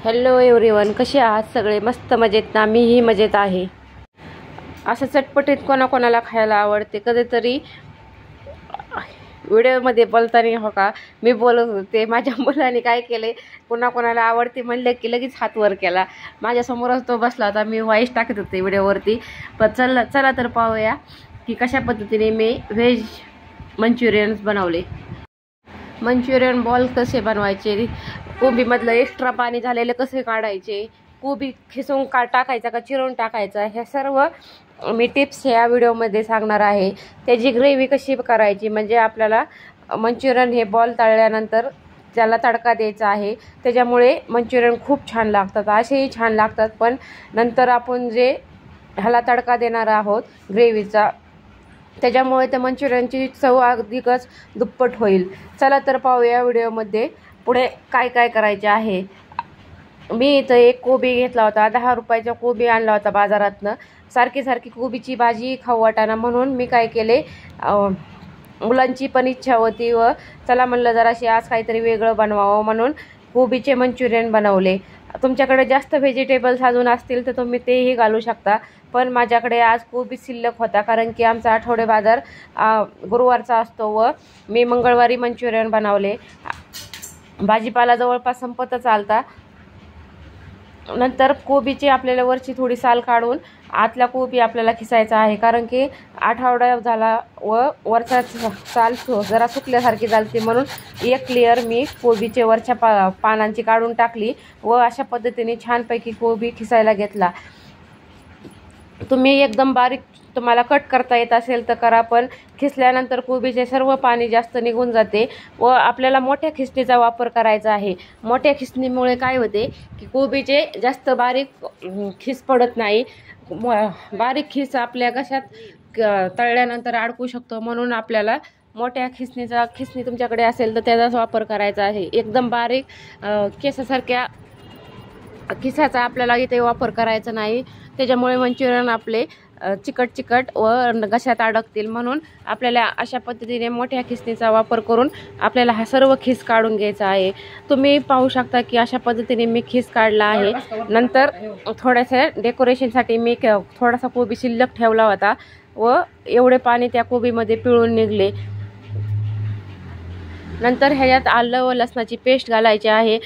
Hello everyone, कसे आहात सगळे? मस्त मजेत ना? मीही मजेत आहे. असं चटपटीत कोणाकोणाला खायला आवडते. कधीतरी व्हिडिओमध्ये बोलताना हो का मी बोलत होते, माझ्या मुलाने काय केले, कोणाकोणाला आवडते म्हणलं की लगेच हात वर केला. माझ्यासमोरच तो बसला होता, मी व्हॉइस टाकत होते व्हिडिओवरती. पण चला तर पाहूया की कशा पद्धतीने मी व्हेज मंचुरियन्स बनवले. मंचुरियन बॉल कसे बनवायचे, कोबीमधलं एक्स्ट्रा पाणी झालेलं कसे काढायचे, कोबी खिसून टाकायचा का चिरून टाकायचा, ह्या सर्व मी टिप्स ह्या व्हिडिओमध्ये सांगणार आहे. त्याची ग्रेव्ही कशी करायची, म्हणजे आपल्याला मंचुरियन हे बॉल तळल्यानंतर त्याला तडका द्यायचा आहे. त्याच्यामुळे मंचुरियन खूप छान लागतात, असेही छान लागतात. पण नंतर आपण जे ह्याला तडका देणार आहोत ग्रेव्हीचा, त्याच्यामुळे त्या मंचुरियनची चव अधिकच दुप्पट होईल. चला तर पाहूया व्हिडिओमध्ये पुढे काय काय करायचे आहे. मी इथं एक कोबी घेतला होता, 10 रुपयाचा कोबी आणला होता बाजारातनं. सारखी कोबीची भाजी खाऊ वाटाणा म्हणून मी काय केले, मुलांची पण इच्छा होती व चला म्हणलं जराशी आज काहीतरी वेगळं बनवावं म्हणून कोबीचे मंचुरियन बनवले. तुमच्याकडे जास्त व्हेजिटेबल्स अजून असतील तर तुम्ही तेही घालू शकता, पण माझ्याकडे आज कोबी शिल्लक होता कारण की आमचा आठवडे बाजार गुरुवारचा असतो व मी मंगळवारी मंचुरियन बनवले. भाजीपाला जवळपास संपतच आलता. नंतर कोबीची आपल्याला वरची थोडी साल काढून आतला कोबी आपल्याला खिसायचा आहे, कारण की आठवडा झाला व वरचा साल जरा सुकल्यासारखी झाली, म्हणून एक लेअर मी कोबीचे वरच्या पानांची काढून टाकली व अशा पद्धतीने छानपैकी कोबी खिसायला घेतला. तुम्ही एकदम बारीक तुम्हाला कट करता येत असेल तर करा, पण खिसल्यानंतर कोबीचे सर्व पाणी जास्त निघून जाते व आपल्याला मोठ्या खिसणीचा वापर करायचा आहे. मोठ्या खिसणीमुळे काय होते की कोबीचे जास्त बारीक खिस पडत नाही. बारीक खिस आपल्या घशात तळल्यानंतर अडकू शकतो, म्हणून आपल्याला मोठ्या खिसणी तुमच्याकडे असेल तर त्याचाच वापर करायचा आहे. एकदम बारीक केसासारख्या खिसाचा आपल्याला इथे वापर करायचा नाही, त्याच्यामुळे मंचुरियन आपले चिकट व घशात अडकतील. म्हणून आपल्याला अशा पद्धतीने मोठ्या खिसणीचा वापर करून आपल्याला हा सर्व खिस काढून घ्यायचा आहे. तुम्ही पाहू शकता की अशा पद्धतीने मी खिस काढला आहे. नंतर थोड्याशा डेकोरेशनसाठी मी थोडासा कोबी शिल्लक ठेवला होता व एवढे पाणी त्या कोबीमध्ये पिळून निघले. नंतर ह्याच्यात आलं व लसणाची पेस्ट घालायची आहे.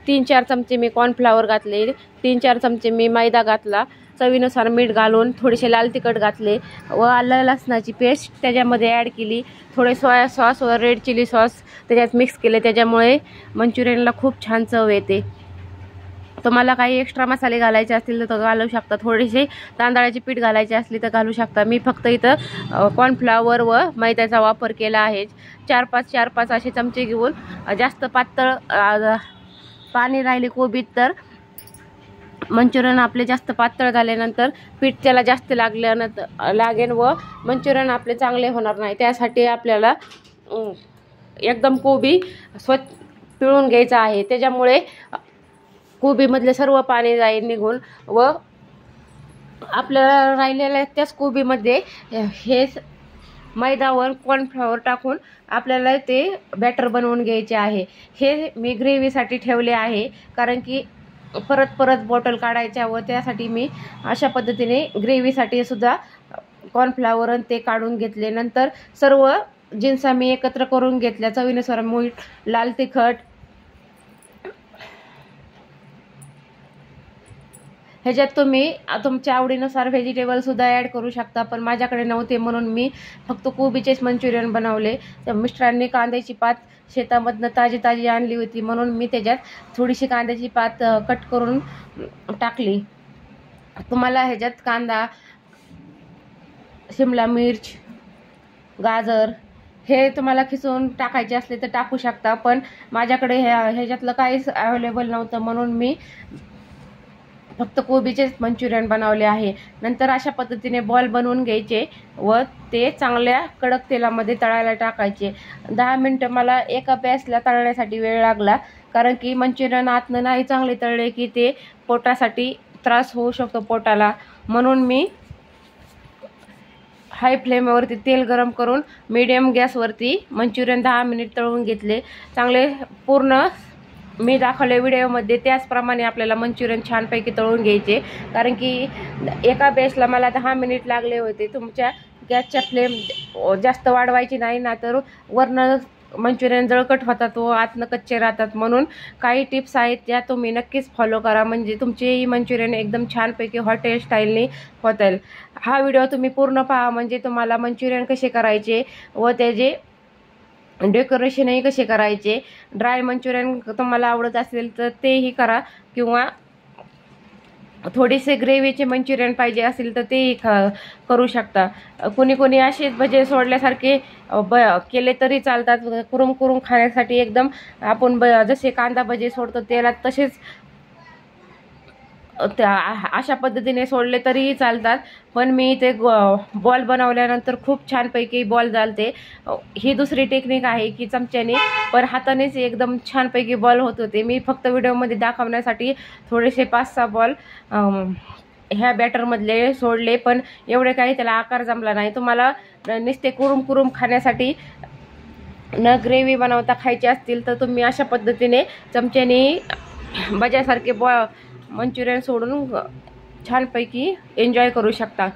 3-4 चमचे मी कॉर्नफ्लॉवर घातले, 3-4 चमचे मी मैदा घातला, चवीनुसार मीठ घालून थोडेसे लाल तिखट घातले व आलं लसणाची पेस्ट त्याच्यामध्ये ॲड केली. थोडे सोया सॉस व रेड चिली सॉस त्याच्यात मिक्स केले, त्याच्यामुळे मंचुरियनला खूप छान चव येते. तुम्हाला काही एक्स्ट्रा मसाले घालायचे असतील तर घालू शकता, थोडेसे तांदळाचे पीठ घालायचे असले तर घालू शकता. मी फक्त इथं कॉर्नफ्लॉवर व मैद्याचा वापर केला आहे. 4-5 असे चमचे घेऊन जास्त पातळ पाणी राहिले कोबीत तर मंचुरियन आपले जास्त पातळ झाल्यानंतर पीठ त्याला जास्त लागेल व मंचुरियन आपले चांगले होणार नाही. त्यासाठी आपल्याला एकदम कोबी स्वच्छ पिळून घ्यायचा आहे, त्याच्यामुळे कोबीमधले सर्व पाणी जाईल निघून व आपल्याला राहिलेल्या त्याच कोबीमध्ये हे मैदावर कॉर्नफ्लॉवर टाकून आपल्याला ते बॅटर बनवून घ्यायचे आहे. हे मी ग्रेव्हीसाठी ठेवले आहे, कारण की परत बॉटल काढायच्या व त्यासाठी मी अशा पद्धतीने ग्रेव्हीसाठी सुद्धा कॉर्नफ्लॉवर ते काढून घेतले. नंतर सर्व जिन्सा मी एकत्र करून घेतल्या. चवीनुसार मीठ, लाल तिखट, ह्याच्यात तुम्ही तुमच्या आवडीनुसार व्हेजिटेबलसुद्धा ॲड करू शकता, पण माझ्याकडे नव्हते म्हणून मी फक्त कोबीचेच मंचुरियन बनवले. त्या मिस्टरांनी कांद्याची पात शेतामधनं ताजी आणली होती, म्हणून मी त्याच्यात थोडीशी कांद्याची पात कट करून टाकली. तुम्हाला ह्याच्यात कांदा, शिमला मिर्च, गाजर हे तुम्हाला खिसून टाकायचे असले तर टाकू शकता, पण माझ्याकडे ह्याच्यातलं काहीच अवेलेबल नव्हतं म्हणून मी फक्त कोबीचेच मंचुरियन बनवले आहे. नंतर अशा पद्धतीने बॉल बनवून घ्यायचे व ते चांगल्या कडक तेलामध्ये तळायला टाकायचे. 10 मिनटं मला एका बॅचला तळण्यासाठी वेळ लागला, कारण की मंचुरियन आतनं नाही चांगले तळले की ते पोटासाठी त्रास होऊ शकतो पोटाला. म्हणून मी हाय फ्लेमवरती तेल गरम करून मीडियम गॅसवरती मंचुरियन 10 मिनिट तळून घेतले. चांगले पूर्ण मी दाखवल्या व्हिडिओमध्ये त्याचप्रमाणे आपल्याला मंचुरियन छानपैकी तळून घ्यायचे, कारण की एका बेसला मला 10 मिनिट लागले होते. तुमच्या गॅसच्या फ्लेम जास्त वाढवायची नाही, ना तर वरनं मंचुरियन जळकट होतात व आतनं कच्चे राहतात. म्हणून काही टिप्स आहेत त्या तुम्ही नक्कीच फॉलो करा, म्हणजे तुमचेही मंचुरियन एकदम छानपैकी हॉटेल स्टाईलने होतील. हा व्हिडिओ तुम्ही पूर्ण पहा, म्हणजे तुम्हाला मंचुरियन कसे करायचे व त्याचे डेकोरेशनही कसे करायचे. ड्राय मंचुरियन तुम्हाला आवडत असेल तर तेही करा, किंवा थोडेसे ग्रेव्हीचे मंचुरियन पाहिजे असेल तर तेही करू शकता. कोणी कोणी असेच भजे सोडल्यासारखे केले तरी चालतात. कुरुम कुरुम खाण्यासाठी एकदम आपण जसे कांदा भजे सोडतो तेलात तसेच अशा पद्धतीने सोडले तरीही चालतात. पण मी ते बॉल बनवल्यानंतर खूप छानपैकी बॉल झालते. ही दुसरी टेक्निक आहे की चमच्याने, पण हातानेच एकदम छानपैकी बॉल होत होते. मी फक्त व्हिडिओमध्ये दाखवण्यासाठी थोडेसे 5-6 बॉल ह्या बॅटरमधले सोडले, पण एवढे काही त्याला आकार जमला नाही. तुम्हाला नुसते कुरुम कुरुम खाण्यासाठी न ग्रेव्ही बनवता खायचे असतील तर तुम्ही अशा पद्धतीने चमच्याने भज्यासारखे मंचुरियन सोडून छानपैकी एन्जॉय करू शकता.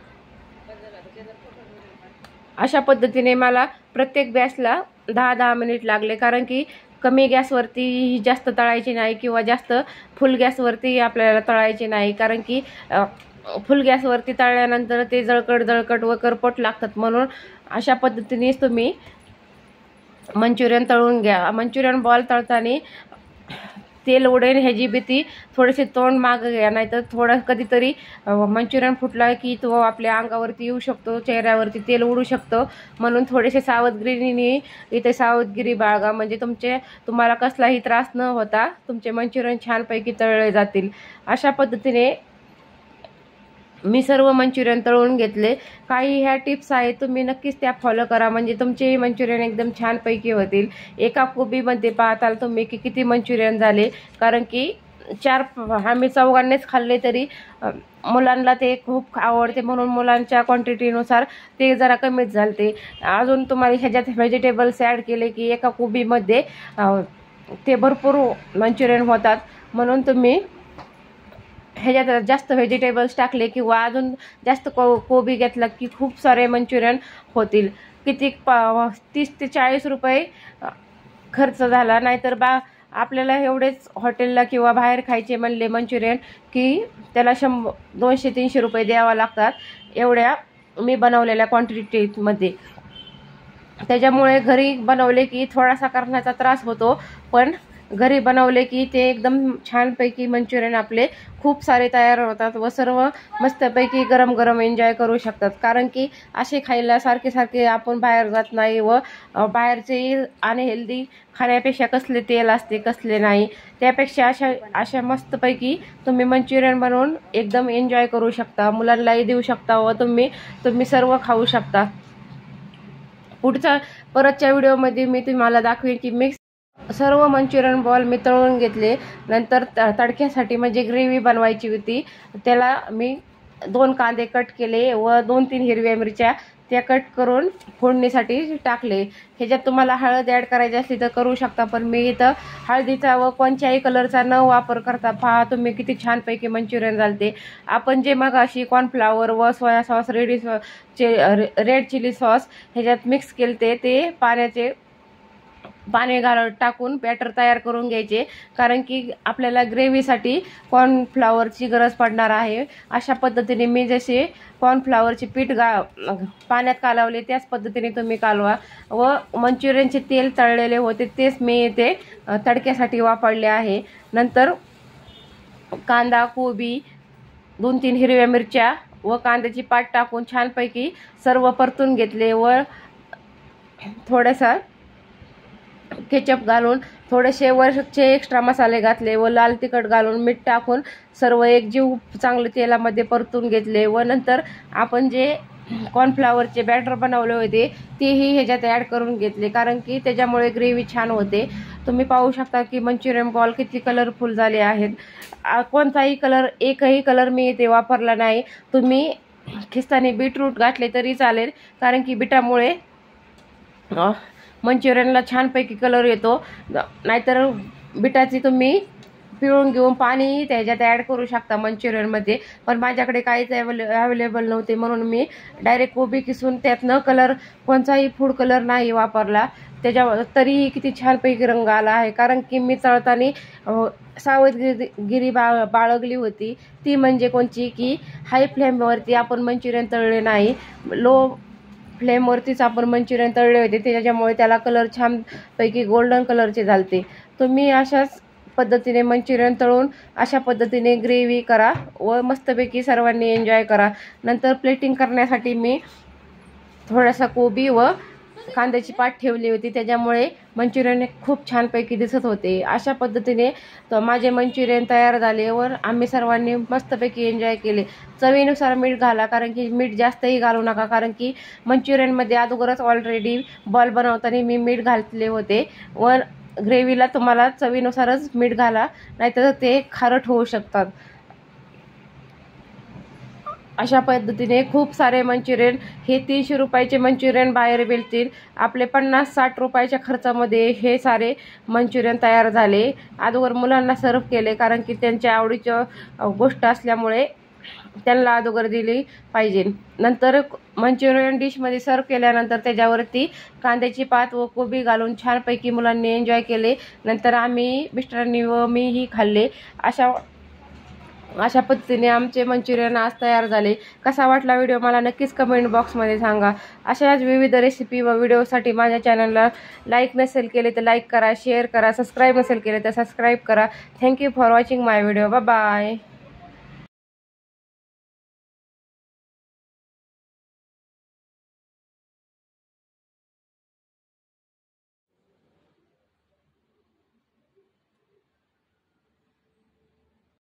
अशा पद्धतीने मला प्रत्येक बॅचला 10-10 मिनिट लागले, कारण की कमी गॅसवरती जास्त तळायचे नाही किंवा जास्त फुल गॅसवरती आपल्याला तळायचे नाही, कारण की फुल गॅसवरती तळल्यानंतर ते जळकट व करपट लागतात. म्हणून अशा पद्धतीनेच तुम्ही मंचुरियन तळून घ्या. मंचुरियन बॉल तळताना तेल उडेल ह्याची भीती थोडेसे तोंड मागं घ्या, नाहीतर थोडं कधीतरी मंचुरियन फुटला की तो आपल्या अंगावरती येऊ शकतो, चेहऱ्यावरती तेल उडू शकतं. म्हणून थोडेसे सावधगिरीने इथे सावधगिरी बाळगा, म्हणजे तुम्हाला कसलाही त्रास न होता तुमचे मंचुरियन छानपैकी तळले जातील. अशा पद्धतीने मी सर्व मंचुरियन तळून घेतले. काही ह्या टिप्स आहेत, तुम्ही नक्कीच त्या फॉलो करा, म्हणजे तुमचेही मंचुरियन एकदम छानपैकी होतील. एका कोबीमध्ये पाहताल तुम्ही की किती मंचुरियन झाले, कारण की 4 आम्ही चौघांनीच खाल्ले, तरी मुलांना ते खूप आवडते म्हणून मुलांच्या क्वांटिटीनुसार ते जरा कमीच झालते. अजून तुम्हाला ह्याच्यात व्हेजिटेबल्स ॲड केले की एका कोबीमध्ये ते भरपूर मंचुरियन होतात. म्हणून तुम्ही ह्याच्यात जास्त व्हेजिटेबल्स टाकले किंवा अजून जास्त कोबी घेतला की खूप सारे मंचुरियन होतील. किती 30 ते 40 रुपये खर्च झाला. नाहीतर आपल्याला एवढेच हॉटेलला किंवा बाहेर खायचे म्हणले मंचुरियन की त्याला 200-300 रुपये द्यावा लागतात, एवढ्या मी बनवलेल्या क्वांटिटीमध्ये. त्याच्यामुळे घरी बनवले की थोडासा करण्याचा त्रास होतो, पण घरी बनवले की ते एकदम छानपैकी मंचुरियन आपले खूप सारे तयार होतात व सर्व मस्तपैकी गरम गरम एन्जॉय करू शकतात. कारण की असे खायला सारखे आपण बाहेर जात नाही व बाहेरचे अनहेल्दी खाण्यापेक्षा कसले तेल असते कसले नाही, त्यापेक्षा अशा मस्तपैकी तुम्ही मंचुरियन बनवून एकदम एन्जॉय करू शकता. मुलांनाही देऊ शकता व तुम्ही सर्व खाऊ शकता. परतच्या व्हिडिओमध्ये मी तुम्हाला दाखवेन की सर्व मंचुरियन बॉल मी तळून घेतले. नंतर तडक्यासाठी म्हणजे ग्रेव्ही बनवायची होती, त्याला मी 2 कांदे कट केले व 2-3 हिरव्या मिरच्या त्या कट करून फोडणीसाठी टाकले. ह्याच्यात तुम्हाला हळद ॲड करायची असली तर करू शकता, पण मी इथं हळदीचा व कोणत्याही कलरचा न वापर करता पहा तुम्ही किती छानपैकी मंचुरियन झालते. आपण जे मगाशी कॉर्नफ्लावर व soya sauce red chilli sauce ह्याच्यात मिक्स केलते ते पाणी टाकून बॅटर तयार करून घ्यायचे, कारण की आपल्याला ग्रेव्हीसाठी कॉर्नफ्लावरची गरज पडणार आहे. अशा पद्धतीने मी जसे कॉर्नफ्लावरचे पीठ पाण्यात कालवले त्याच पद्धतीने तुम्ही कालवा. व मंचुरियनचे तेल तळलेले होते तेच मी इथे तडक्यासाठी वापरले आहे. नंतर कांदा, कोबी, 2-3 हिरव्या मिरच्या व कांद्याची पात टाकून छानपैकी सर्व परतून घेतले व थोडासा केचप घालून थोडेसे वरचे एक्स्ट्रा मसाले घातले व लाल तिखट घालून मीठ टाकून सर्व एकजीव चांगले तेलामध्ये परतून घेतले. व नंतर आपण जे कॉर्नफ्लावरचे बॅटर बनवले होते तेही ह्याच्यात ॲड करून घेतले, कारण की त्याच्यामुळे ग्रेव्ही छान होते. तुम्ही पाहू शकता की मंचुरियन बॉल किती कलरफुल झाले आहेत. कोणताही कलर, एकही कलर मी इथे वापरला नाही. तुम्ही खिस्ताने बीटरूट घातले तरी चालेल, कारण की बीटामुळे मंचुरियनला छानपैकी कलर येतो. नाहीतर बिटाची तुम्ही पिळून घेऊन पाणी त्याच्यात ॲड करू शकता मंचुरियनमध्ये, पण माझ्याकडे काहीच अवेलेबल नव्हते म्हणून मी डायरेक्ट कोबी किसून त्यात न कलर कोणताही फूड कलर नाही वापरला. त्याच्यावर तरीही किती छानपैकी रंग आला आहे, कारण की मी तळताना सावधगिरी बाळगली होती. ती म्हणजे कोणची की हाय फ्लेमवरती आपण मंचुरियन तळले नाही, लो फ्लेमवरतीच आपण मंचुरियन तळले होते. त्याच्यामुळे त्याला कलर छानपैकी गोल्डन कलरचे झालते. तुम्ही अशाच पद्धतीने मंचुरियन तळून अशा पद्धतीने ग्रेव्ही करा व मस्तपैकी सर्वांनी एन्जॉय करा. नंतर प्लेटिंग करण्यासाठी मी थोडासा कोबी व कांद्याची पात ठेवली होती, त्याच्यामुळे मंचुरियन खूप छानपैकी दिसत होते. अशा पद्धतीने माझे मंचुरियन तयार झाले व आम्ही सर्वांनी मस्तपैकी एन्जॉय केले. चवीनुसार मीठ घाला, कारण की मीठ जास्तही घालू नका, कारण की मंचुरियनमध्ये अगोदरच ऑलरेडी बॉल बनवताना मी मीठ घातले होते व ग्रेव्हीला तुम्हाला चवीनुसारच मीठ घाला, नाहीतर ते खारट होऊ शकतात. अशा पद्धतीने खूप सारे मंचुरियन, हे 300 रुपयाचे मंचुरियन बाहेर मिळतील. आपले 50-60 रुपयाच्या खर्चामध्ये हे सारे मंचुरियन तयार झाले. अगोदर मुलांना सर्व केले, कारण की त्यांच्या आवडीचं गोष्ट असल्यामुळे त्यांना अगोदर दिली पाहिजे. नंतर मंचुरियन डिशमध्ये सर्व केल्यानंतर त्याच्यावरती कांद्याची पात व कोबी घालून छानपैकी मुलांनी एन्जॉय केले. नंतर आम्ही मिस्टरांनी व मीही खाल्ले. अशा पद्धतीने आमचे मंचुरियन आज तयार झाले. कसा वाटला व्हिडिओ मला नक्कीच कमेंट बॉक्समध्ये सांगा. अशाच विविध रेसिपी व व्हिडिओसाठी माझ्या चॅनलला लाईक नसेल केले तर लाईक करा, शेअर करा, सबस्क्राईब नसेल केले तर सबस्क्राईब करा. Thank you for watching my video. Bye bye.